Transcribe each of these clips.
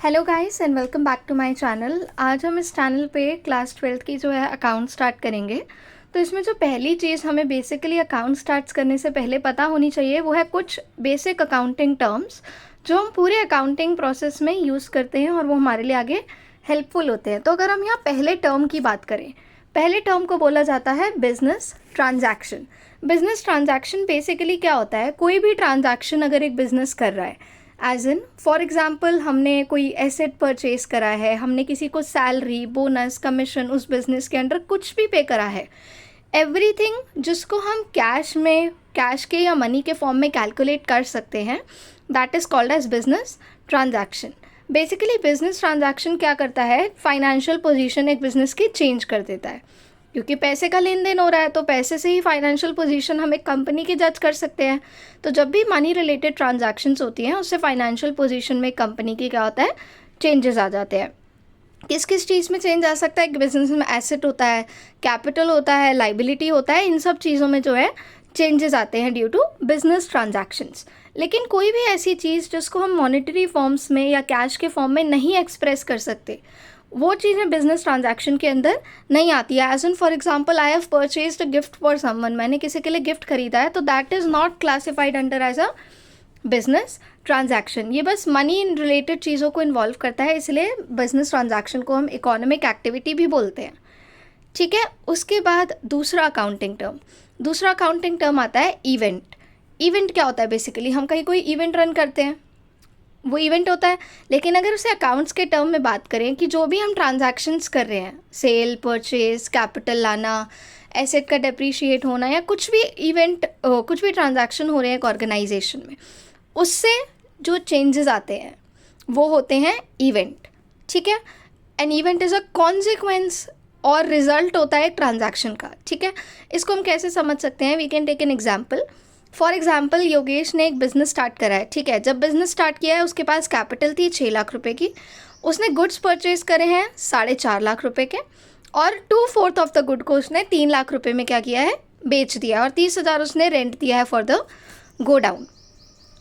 Hello guys and welcome back to my channel. आज हम इस चैनल पे क्लास 12th की जो है अकाउंट स्टार्ट करेंगे। तो इसमें जो पहली चीज़ हमें बेसिकली अकाउंट स्टार्ट करने से पहले पता होनी चाहिए वो है कुछ बेसिक अकाउंटिंग टर्म्स जो हम पूरे अकाउंटिंग प्रोसेस में यूज़ करते हैं और वो हमारे लिए आगे हेल्पफुल होते हैं। तो अगर हम यहाँ पहले टर्म की बात करें, पहले टर्म को बोला जाता है business transaction. Business transaction basically क्या होता है? कोई भी ट्रांजैक्शन अगर एक बिजनेस कर रहा है, एज इन फॉर एग्ज़ाम्पल हमने कोई एसेट परचेज करा है, हमने किसी को सैलरी, बोनस, कमीशन उस बिज़नेस के अंडर कुछ भी पे करा है, एवरीथिंग जिसको हम कैश के या मनी के फॉर्म में कैलकुलेट कर सकते हैं, that is called as business transaction. Basically business transaction क्या करता है? फाइनेंशियल पोजीशन एक बिज़नेस की चेंज कर देता है, क्योंकि पैसे का लेन देन हो रहा है तो पैसे से ही फाइनेंशियल पोजीशन हम एक कंपनी की जज कर सकते हैं। तो जब भी मनी रिलेटेड ट्रांजैक्शंस होती हैं उससे फाइनेंशियल पोजीशन में कंपनी की क्या होता है? चेंजेस आ जाते हैं। किस किस चीज़ में चेंज आ सकता है? कि बिजनेस में एसेट होता है, कैपिटल होता है, लाइबिलिटी होता है, इन सब चीज़ों में जो है चेंजेस आते हैं ड्यू टू बिजनेस ट्रांजैक्शंस। लेकिन कोई भी ऐसी चीज़ जिसको हम मॉनेटरी फॉर्म्स में या कैश के फॉर्म में नहीं एक्सप्रेस कर सकते, वो चीज़ें बिजनेस ट्रांजैक्शन के अंदर नहीं आती है। As an for example I have purchased a gift for someone, मैंने किसी के लिए गिफ्ट खरीदा है, तो that is not classified under as a business transaction. ये बस मनी रिलेटेड चीज़ों को इन्वॉल्व करता है, इसलिए बिजनेस ट्रांजैक्शन को हम इकोनॉमिक एक्टिविटी भी बोलते हैं। ठीक है, उसके बाद दूसरा अकाउंटिंग टर्म आता है इवेंट। इवेंट क्या होता है? बेसिकली हम कहीं कोई इवेंट रन करते हैं, वो इवेंट होता है। लेकिन अगर उसे अकाउंट्स के टर्म में बात करें कि जो भी हम ट्रांजैक्शंस कर रहे हैं, सेल, परचेज, कैपिटल लाना, एसेट का डेप्रीशिएट होना, या कुछ भी ट्रांजैक्शन हो रहे हैं एक ऑर्गेनाइजेशन में, उससे जो चेंजेस आते हैं वो होते हैं इवेंट। ठीक है, an event is a consequence और रिजल्ट होता है एक ट्रांजैक्शन का। ठीक है, इसको हम कैसे समझ सकते हैं? We can take an example. For example Yogesh ने एक बिज़नेस स्टार्ट करा है। ठीक है, जब बिज़नेस स्टार्ट किया है उसके पास कैपिटल थी 6 लाख रुपए की, उसने गुड्स परचेज करे हैं 4.5 लाख रुपए के, और 2/4 ऑफ द गुड को उसने 3 लाख रुपए में क्या किया है? बेच दिया, और 30,000 उसने रेंट दिया है फॉर द गोडाउन।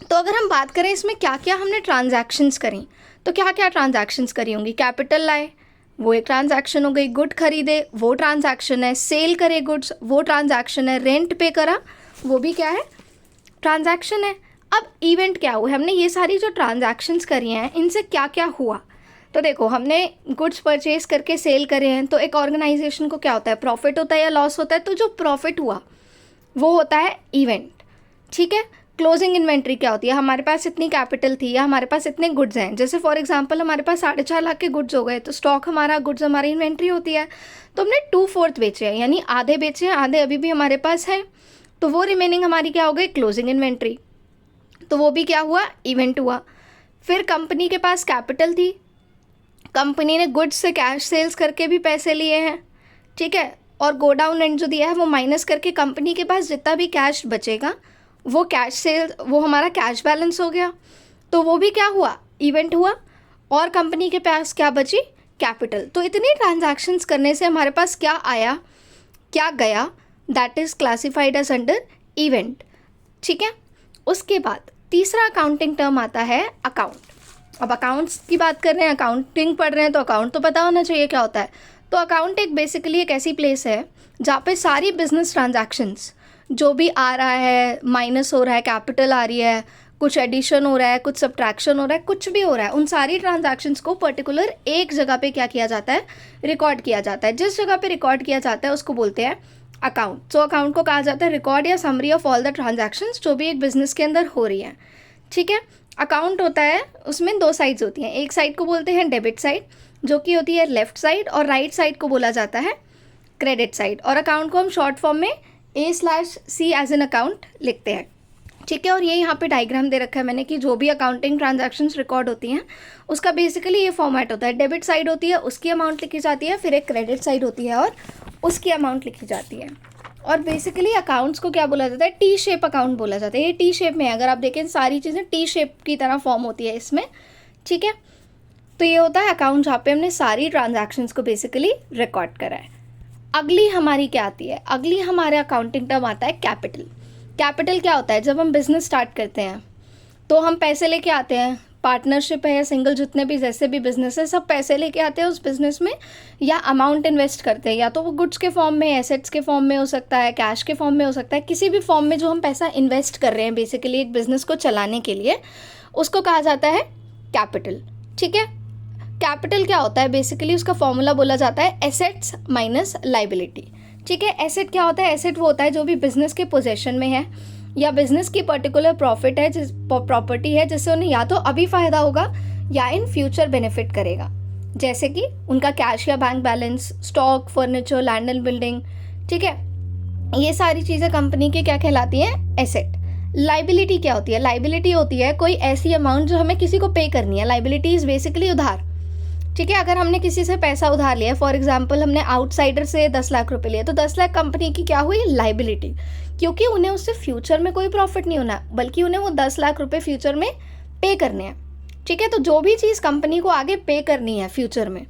तो अगर हम बात करें इसमें क्या क्या हमने ट्रांजैक्शंस करी, तो क्या क्या ट्रांजैक्शंस करी होंगी? कैपिटल लाए, वो एक ट्रांजैक्शन हो गई। गुड खरीदे, वो ट्रांजैक्शन है। सेल करे गुड्स, वो ट्रांजैक्शन है। रेंट पे करा, वो भी क्या है? ट्रांजैक्शन है। अब इवेंट क्या हुआ? हमने ये सारी जो ट्रांजैक्शंस करी हैं इनसे क्या क्या हुआ? तो देखो, हमने गुड्स परचेज करके सेल करे हैं, तो एक ऑर्गेनाइजेशन को क्या होता है? प्रॉफिट होता है या लॉस होता है? तो जो प्रॉफिट हुआ वो होता है इवेंट। ठीक है, क्लोजिंग इन्वेंट्री क्या होती है? हमारे पास इतनी कैपिटल थी या हमारे पास इतने गुड्स हैं, जैसे फॉर एग्जांपल हमारे पास 4.5 लाख के गुड्स हो गए, तो स्टॉक हमारा, गुड्स हमारी इन्वेंट्री होती है। तो हमने 2/4 बेचे हैं, यानी आधे बेचे हैं, आधे अभी भी हमारे पास है, तो वो रिमेनिंग हमारी क्या हो गई? Closing inventory. तो वो भी क्या हुआ? इवेंट हुआ। फिर कंपनी के पास कैपिटल थी, कंपनी ने गुड्स से कैश सेल्स करके भी पैसे लिए हैं। ठीक है, और गोडाउन रेंट जो दिया है वो माइनस करके कंपनी के पास जितना भी कैश बचेगा वो कैश सेल, वो हमारा कैश बैलेंस हो गया। तो वो भी क्या हुआ? इवेंट हुआ। और कंपनी के पास क्या बची? कैपिटल। तो इतनी ट्रांजैक्शंस करने से हमारे पास क्या आया, क्या गया, that is classified as under event. ठीक है, उसके बाद तीसरा अकाउंटिंग टर्म आता है अकाउंट। अब अकाउंट्स की बात कर रहे हैं, अकाउंटिंग पढ़ रहे हैं, तो अकाउंट तो पता होना चाहिए क्या होता है। तो अकाउंट एक बेसिकली एक ऐसी प्लेस है जहाँ पे सारी बिजनेस ट्रांजैक्शंस जो भी आ रहा है, माइनस हो रहा है, कैपिटल आ रही है, कुछ एडिशन हो रहा है, कुछ सब्ट्रैक्शन हो रहा है, कुछ भी हो रहा है, उन सारी ट्रांजैक्शंस को पर्टिकुलर एक जगह पे क्या किया जाता है? रिकॉर्ड किया जाता है। जिस जगह पे रिकॉर्ड किया जाता है उसको बोलते हैं अकाउंट। सो अकाउंट को कहा जाता है रिकॉर्ड या summary of all the transactions जो भी एक बिजनेस के अंदर हो रही हैं। ठीक है, अकाउंट होता है, उसमें 2 साइड्स होती हैं। एक साइड को बोलते हैं डेबिट साइड, जो कि होती है लेफ्ट साइड, और राइट साइड को बोला जाता है क्रेडिट साइड। और अकाउंट को हम शॉर्ट फॉर्म में A/C एज एन अकाउंट लिखते हैं। ठीक है, और ये यहाँ पे डायग्राम दे रखा है मैंने कि जो भी अकाउंटिंग ट्रांजैक्शंस रिकॉर्ड होती हैं उसका बेसिकली ये फॉर्मेट होता है। डेबिट साइड होती है, उसकी अमाउंट लिखी जाती है, फिर एक क्रेडिट साइड होती है और उसकी अमाउंट लिखी जाती है। और बेसिकली अकाउंट्स को क्या बोला जाता है? टी शेप अकाउंट बोला जाता है। ये टी शेप में है, अगर आप देखें सारी चीज़ें टी शेप की तरह फॉर्म होती है इसमें। ठीक है, तो ये होता है अकाउंट जहाँ पे हमने सारी ट्रांजैक्शंस को बेसिकली रिकॉर्ड करा है। अगली हमारी क्या आती है? अगली हमारे अकाउंटिंग टर्म आता है कैपिटल। कैपिटल क्या होता है? जब हम बिज़नेस स्टार्ट करते हैं तो हम पैसे लेके आते हैं, पार्टनरशिप है या सिंगल, जितने भी जैसे भी बिजनेस है, सब पैसे लेके आते हैं उस बिज़नेस में या अमाउंट इन्वेस्ट करते हैं, या तो वो गुड्स के फॉर्म में, एसेट्स के फॉर्म में हो सकता है, कैश के फॉर्म में हो सकता है, किसी भी फॉर्म में जो हम पैसा इन्वेस्ट कर रहे हैं बेसिकली एक बिज़नेस को चलाने के लिए, उसको कहा जाता है कैपिटल। ठीक है, कैपिटल क्या होता है बेसिकली, उसका फॉर्मूला बोला जाता है एसेट्स माइनस लाइबिलिटी। ठीक है, एसेट क्या होता है, एसेट वो होता है जो भी बिजनेस के पोजेशन में है या बिजनेस की पर्टिकुलर प्रॉफिट है, जिस प्रॉपर्टी है जिससे उन्हें या तो अभी फ़ायदा होगा या इन फ्यूचर बेनिफिट करेगा, जैसे कि उनका कैश या bank balance, stock, furniture, land and building. ठीक है, ये सारी चीज़ें कंपनी की क्या कहलाती हैं, एसेट। लाइबिलिटी क्या होती है, लाइबिलिटी होती है कोई ऐसी अमाउंट जो हमें किसी को पे करनी है। लाइबिलिटी इज़ बेसिकली उधार। ठीक है, अगर हमने किसी से पैसा उधार लिया, फॉर एग्जांपल हमने आउटसाइडर से 10 लाख रुपए लिए, तो 10 लाख कंपनी की क्या हुई, लाइबिलिटी, क्योंकि उन्हें उससे फ्यूचर में कोई प्रॉफिट नहीं होना, बल्कि उन्हें वो 10 लाख रुपए फ्यूचर में पे करने हैं। ठीक है, तो जो भी चीज़ कंपनी को आगे पे करनी है फ्यूचर में,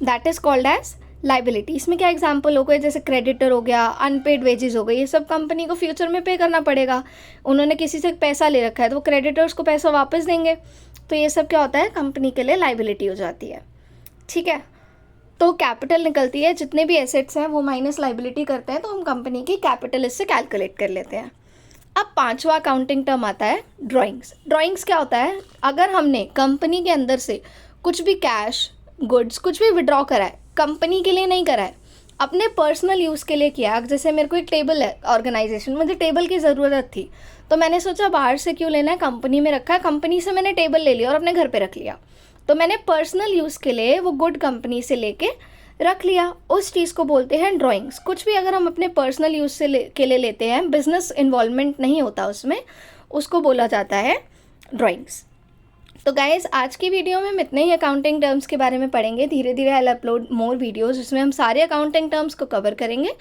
that is called as liability. इसमें क्या एग्जांपल हो गए, जैसे क्रेडिटर हो गया, अनपेड वेजेस हो गई, ये सब कंपनी को फ्यूचर में पे करना पड़ेगा। उन्होंने किसी से पैसा ले रखा है तो वो क्रेडिटर्स को पैसा वापस देंगे, तो ये सब क्या होता है, कंपनी के लिए लाइबिलिटी हो जाती है। ठीक है, तो कैपिटल निकलती है, जितने भी एसेट्स हैं वो माइनस लाइबिलिटी करते हैं, तो हम कंपनी की कैपिटल इससे कैलकुलेट कर लेते हैं। अब 5वां अकाउंटिंग टर्म आता है ड्राइंग्स। ड्राइंग्स क्या होता है, अगर हमने कंपनी के अंदर से कुछ भी कैश, गुड्स, कुछ भी विड्रॉ करा है, कंपनी के लिए नहीं करा है, अपने पर्सनल यूज़ के लिए किया। जैसे मेरे को एक टेबल है ऑर्गेनाइजेशन, मुझे टेबल की ज़रूरत थी, तो मैंने सोचा बाहर से क्यों लेना है, कंपनी में रखा है, कंपनी से मैंने टेबल ले लिया और अपने घर पे रख लिया, तो मैंने पर्सनल यूज़ के लिए वो गुड कंपनी से लेके रख लिया, उस चीज़ को बोलते हैं ड्राइंग्स। कुछ भी अगर हम अपने पर्सनल यूज़ के लिए लेते हैं, बिजनेस इन्वॉल्वमेंट नहीं होता उसमें, उसको बोला जाता है ड्राइंग्स। तो गाइज़, आज की वीडियो में हम इतने ही अकाउंटिंग टर्म्स के बारे में पढ़ेंगे। धीरे धीरे आई अपलोड मोर वीडियोज़ जिसमें हम सारे अकाउंटिंग टर्म्स को कवर करेंगे।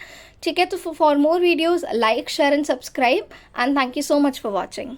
ठीक है, तो for more videos like, share and subscribe, and thank you so much for watching.